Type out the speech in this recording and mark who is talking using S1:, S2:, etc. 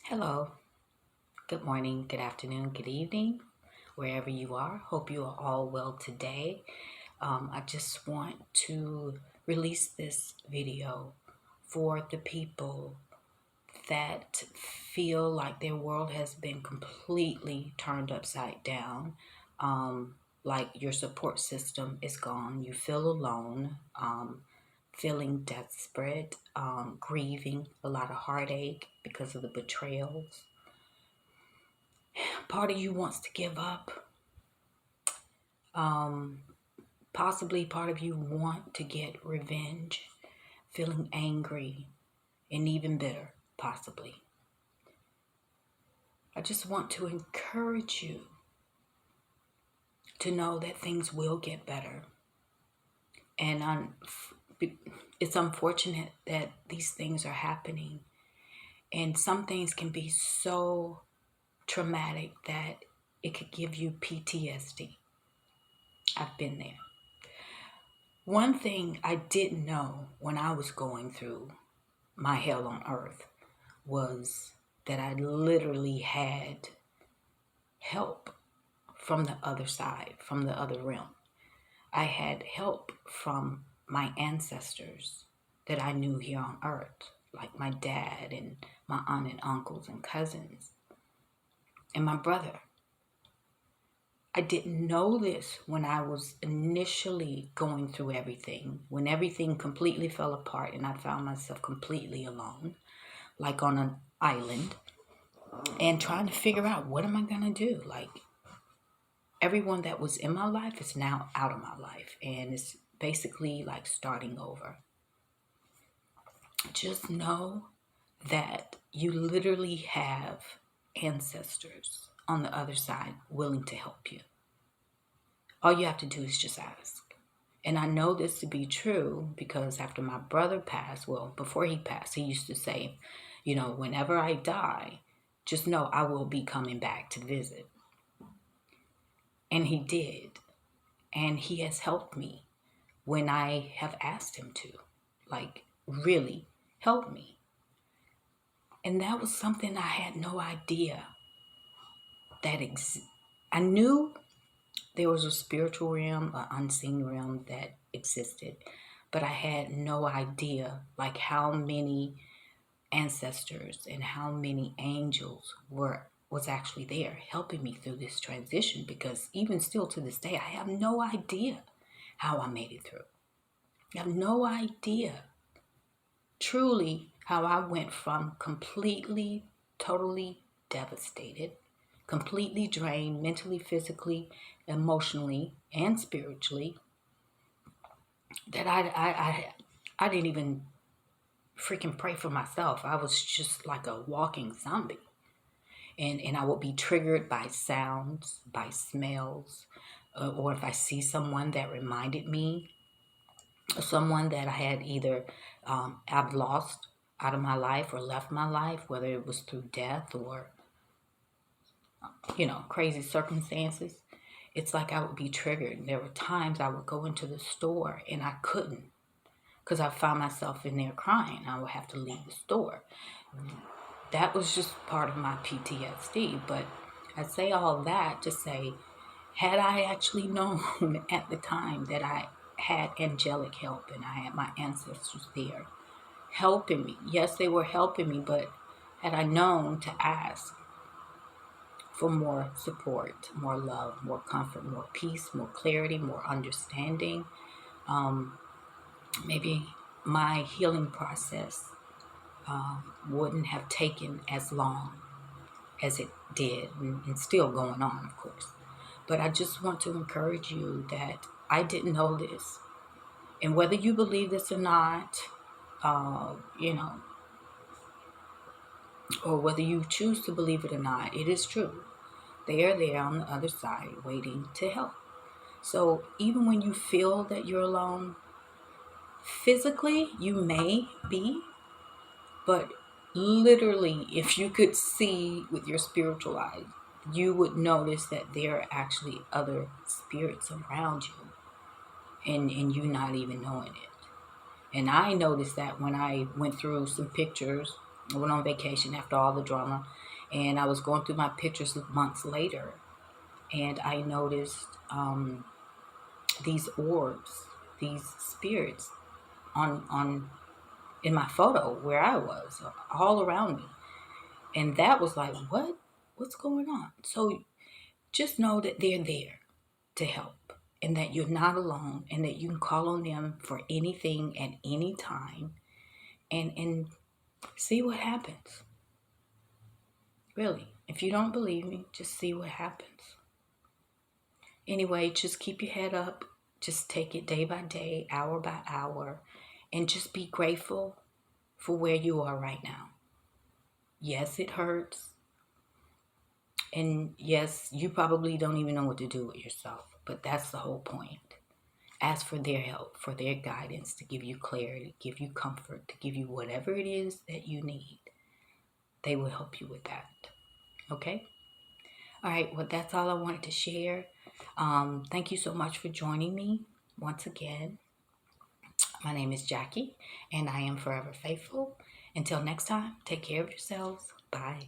S1: Hello, good morning, good afternoon, good evening, wherever you are. Hope you are all well today. I just want to release this video for the people that feel like their world has been completely turned upside down. Like your support system is gone, you feel alone, feeling desperate, grieving a lot of heartache because of the betrayals. Part of you wants to give up. Um, Possibly part of you want to get revenge, feeling angry and even bitter, possibly. I just want to encourage you to know that things will get better. And it's unfortunate that these things are happening. And some things can be so traumatic that it could give you PTSD. I've been there. One thing I didn't know when I was going through my hell on earth was that I literally had help from the other side, from the other realm. I had help from my ancestors that I knew here on earth, like my dad and my aunt and uncles and cousins and my brother. I didn't know this when I was initially going through everything, when everything completely fell apart and I found myself completely alone, like on an island, and trying to figure out what am I going to do? Like everyone that was in my life is now out of my life, and it's basically like starting over. Just know that you literally have ancestors on the other side willing to help you. All you have to do is just ask. And I know this to be true because after my brother passed, well, before he passed, he used to say, whenever I die, just know I will be coming back to visit. And he did. And he has helped me when I have asked him to, like, really help me. And that was something I had no idea that I knew there was a spiritual realm, an unseen realm that existed, but I had no idea like how many ancestors and how many angels was actually there helping me through this transition, because even still to this day I have no idea how I made it through. I have no idea truly how I went from completely, totally devastated, completely drained mentally, physically, emotionally, and spiritually, that I didn't even freaking pray for myself. I was just like a walking zombie. And I would be triggered by sounds, by smells, or if I see someone that reminded me of someone that I had either I've lost out of my life or left my life, whether it was through death or crazy circumstances. It's like I would be triggered. There were times I would go into the store and I couldn't, because I found myself in there crying. I would have to leave the store. That was just part of my PTSD. But I say all that to say, had I actually known at the time that I had angelic help and I had my ancestors there helping me, yes, they were helping me, but had I known to ask for more support, more love, more comfort, more peace, more clarity, more understanding, maybe my healing process wouldn't have taken as long as it did, and still going on, of course. But I just want to encourage you that I didn't know this. And whether you believe this or not, uh, you know, or whether you choose to believe it or not, it is true. They are there on the other side waiting to help. So even when you feel that you're alone, physically you may be, but literally, if you could see with your spiritual eyes, you would notice that there are actually other spirits around you, and you not even knowing it. And I noticed that when I went through some pictures I went on vacation after all the drama, and I was going through my pictures months later, and I noticed these orbs, these spirits on in my photo where I was, all around me. And that was like, what's going on? So just know that they're there to help, and that you're not alone, and that you can call on them for anything at any time, and see what happens. Really, if you don't believe me, just see what happens. Anyway, just keep your head up. Just take it day by day, hour by hour, and just be grateful for where you are right now. Yes, it hurts. And yes, you probably don't even know what to do with yourself, but that's the whole point. Ask for their help, for their guidance, to give you clarity, give you comfort, to give you whatever it is that you need. They will help you with that. Okay? All right, well, that's all I wanted to share. Thank you so much for joining me once again. My name is Jackie, and I am forever faithful. Until next time, take care of yourselves. Bye.